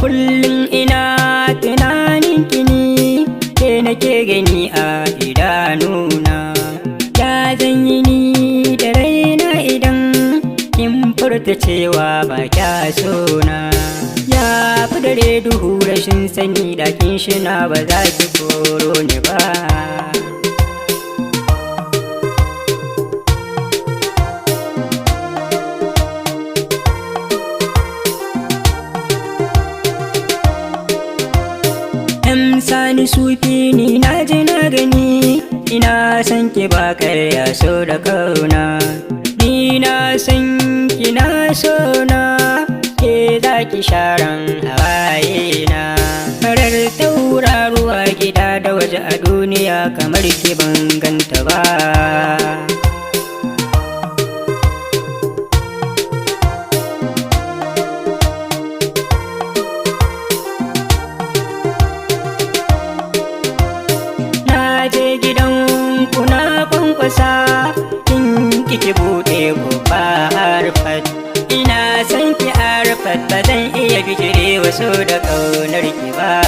kullum ina tunanin kini ke nake gani a idanuna. Ya zan yi ni da raina idan kin furta cewa ba kya sona. Ya fi dare duhu rashin sani da kin shina ba za ki koro ni ba. Sani Sufi ni na ji na gani, ina san ki ba karya so da kauna. Ni na san kina so na, ke za ki sharan hawaye na. Farar tauraruwa gida da waje a duniya kamar ki ban ganta ba. Kin kiki buɗe gobe harfat, ina san ki harfat, ba zan iya bijire wasu da ƙaunar ki ba.